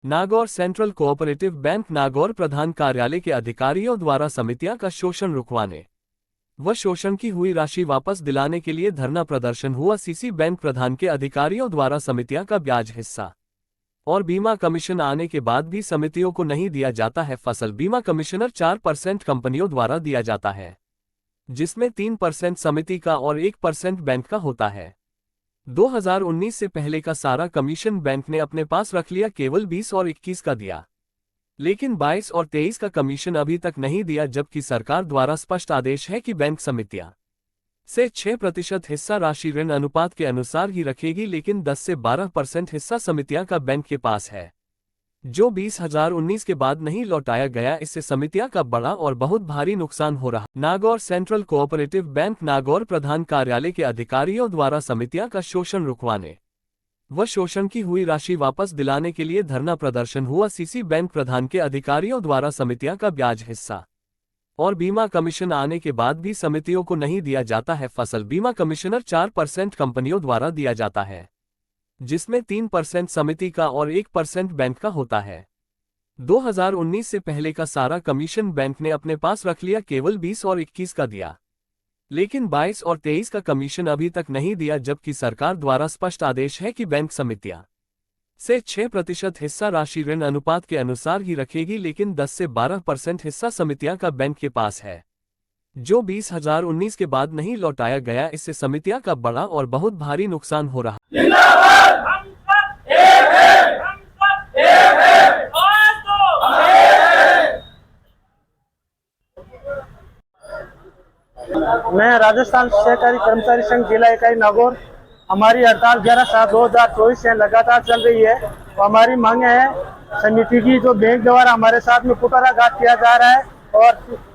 Nagaur central cooperative bank Nagaur प्रधान कार्यालय के अधिकारियों द्वारा समितियां का शोषण रुकवाने व शोषण की हुई राशि वापस दिलाने के लिए धरना प्रदर्शन हुआ। सीसी बैंक प्रधान के अधिकारियों द्वारा समितियां का ब्याज हिस्सा और बीमा कमीशन आने के बाद भी समितियों को नहीं दिया जाता है। फसल बीमा कमिश्नर 4% कंपनियों द्वारा दिया जाता है, जिसमें 3% समिति का और 1% बैंक का होता है। 2019 से पहले का सारा कमीशन बैंक ने अपने पास रख लिया, केवल 20 और 21 का दिया, लेकिन 22 और 23 का कमीशन अभी तक नहीं दिया, जबकि सरकार द्वारा स्पष्ट आदेश है कि बैंक समितियां से 6% हिस्सा राशि ऋण अनुपात के अनुसार ही रखेगी, लेकिन 10 से 12% हिस्सा समितियां का बैंक के पास है, जो 2019 के बाद नहीं लौटाया गया। इससे समितियां का बड़ा और बहुत भारी नुकसान हो रहा। Nagaur central cooperative bank Nagaur प्रधान कार्यालय के अधिकारियों द्वारा समितियां का शोषण रुकवाने व शोषण की हुई राशि वापस दिलाने के लिए धरना प्रदर्शन हुआ। सीसी बैंक प्रधान के अधिकारियों द्वारा समितियां का ब्याज हिस्सा और बीमा कमीशन आने के बाद भी समितियों को नहीं दिया जाता है। फसल बीमा कमिश्नर 4% कंपनियों द्वारा दिया जाता है, जिसमें 3% समिति का और 1% बैंक का होता है। 2019 से पहले का सारा कमीशन बैंक ने अपने पास रख लिया, केवल 20 और 21 का दिया, लेकिन 22 और 23 का कमीशन अभी तक नहीं दिया, जबकि सरकार द्वारा स्पष्ट आदेश है कि बैंक समितियां से 6% हिस्सा राशि ऋण अनुपात के अनुसार ही रखेगी, लेकिन 10 से 12% हिस्सा समितियां का बैंक के पास है, जो 2019 के बाद नहीं लौटाया गया। इससे समितियां का बड़ा और बहुत भारी नुकसान हो रहा। मैं राजस्थान सहकारी कर्मचारी संघ जिला इकाई नागौर। हमारी हड़ताल 11/7/2024 से लगातार चल रही है। तो हमारी मांग है समिति की, जो बैंक द्वारा हमारे साथ में कुठाराघात किया जा रहा है और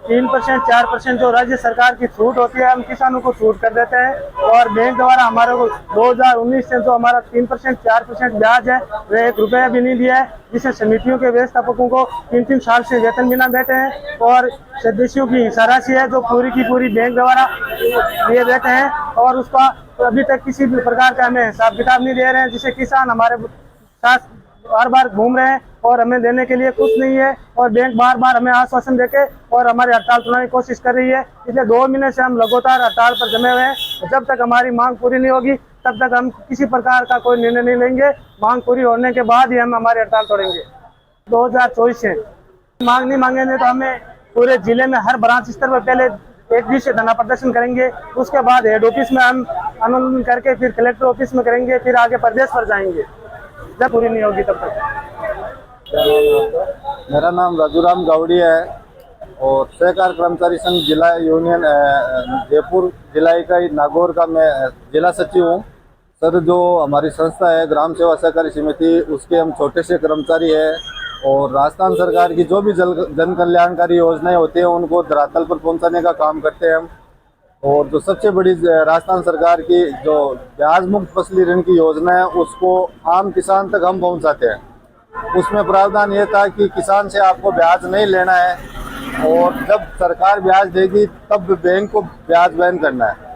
3% 4% जो राज्य सरकार की छूट होती है, हम किसानों को छूट कर देते हैं, और बैंक द्वारा हमारे को 2019 से जो हमारा 3% 4% ब्याज है, वह 1 रुपया भी नहीं दिया है, जिससे समितियों के व्यवस्थापकों को 3-3 साल से वेतन बिना बैठे हैं, और सदस्यों की हिस्सा राशि है जो पूरी की पूरी बैंक द्वारा दिए बैठे हैं, और उसका अभी तक किसी भी प्रकार का हमें हिसाब किताब नहीं दे रहे हैं, जिससे किसान हमारे साथ बार बार घूम रहे हैं और हमें देने के लिए कुछ नहीं है, और बैंक बार बार हमें आश्वासन देके और हमारी हड़ताल तोड़ने की कोशिश कर रही है। इसलिए 2 महीने से हम लगातार हड़ताल पर जमे हुए हैं। जब तक हमारी मांग पूरी नहीं होगी तब तक हम किसी प्रकार का कोई निर्णय नहीं लेंगे। मांग पूरी होने के बाद ही हम हमारी हड़ताल तोड़ेंगे। 2024 से मांग नहीं मांगेंगे तो हमें पूरे जिले में हर ब्रांच स्तर पर पहले 1 दिवसीय धरना प्रदर्शन करेंगे, उसके बाद हेड ऑफिस में हम आंदोलन करके फिर कलेक्टर ऑफिस में करेंगे, फिर आगे प्रदेश पर जाएंगे जब पूरी नहीं होगी तब तक। मेरा नाम राजूराम गावड़ी है और सहकार कर्मचारी संघ जिला यूनियन जयपुर जिला इकाई नागौर का मैं जिला सचिव हूँ। सर, जो हमारी संस्था है ग्राम सेवा सहकारी समिति, उसके हम छोटे से कर्मचारी है, और राजस्थान सरकार की जो भी जन कल्याणकारी योजनाएं होती हैं उनको धरातल पर पहुंचाने का काम करते हैं हम। और जो सबसे बड़ी राजस्थान सरकार की जो ब्याज मुक्त फसली ऋण की योजना है उसको आम किसान तक हम पहुंचाते हैं। उसमें प्रावधान ये था कि किसान से आपको ब्याज नहीं लेना है, और जब सरकार ब्याज देगी तब बैंक को ब्याज वहन करना है।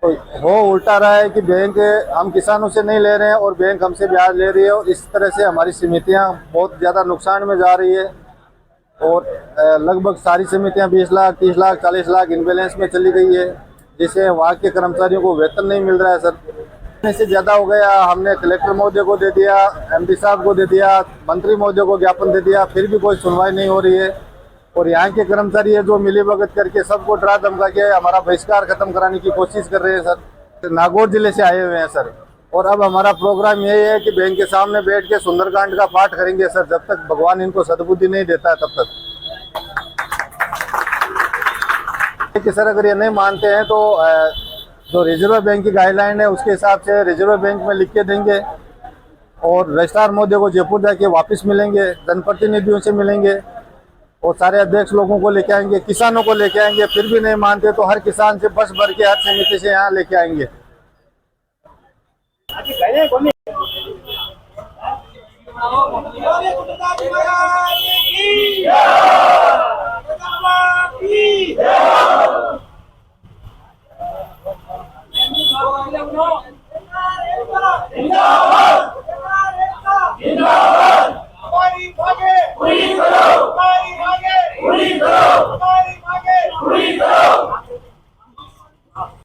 तो हो उल्टा रहा है कि बैंक हम किसानों से नहीं ले रहे हैं और बैंक हमसे ब्याज ले रही है, और इस तरह से हमारी समितियां बहुत ज़्यादा नुकसान में जा रही है, और लगभग सारी समितियां 20 लाख 30 लाख 40 लाख इनबैलेंस में चली गई है, जिससे वहाँ के कर्मचारियों को वेतन नहीं मिल रहा है। सर, इससे ज़्यादा हो गया। हमने कलेक्टर महोदय को दे दिया, एमडी साहब को दे दिया, मंत्री महोदय को ज्ञापन दे दिया, फिर भी कोई सुनवाई नहीं हो रही है। और यहाँ के कर्मचारी है जो मिलीभगत करके सबको डरा धमका के हमारा बहिष्कार खत्म कराने की कोशिश कर रहे हैं। सर, नागौर जिले से आए हुए हैं सर, और अब हमारा प्रोग्राम यही है कि बैंक के सामने बैठ के सुंदरकांड का पाठ करेंगे सर, जब तक भगवान इनको सद्बुद्धि नहीं देता है तब तक। कि सर, अगर ये नहीं मानते हैं तो जो रिजर्व बैंक की गाइडलाइन है उसके हिसाब से रिजर्व बैंक में लिख के देंगे, और रजिस्ट्रार महोदय को जयपुर जाके वापस मिलेंगे, जनप्रतिनिधियों से मिलेंगे, और सारे अध्यक्ष लोगों को लेके आएंगे, किसानों को लेके आएंगे। फिर भी नहीं मानते तो हर किसान से बस भर के हर समिति से यहाँ लेके आएंगे। पूरी करो, हमारी मांगे पूरी करो, हमारी मांगे पूरी करो।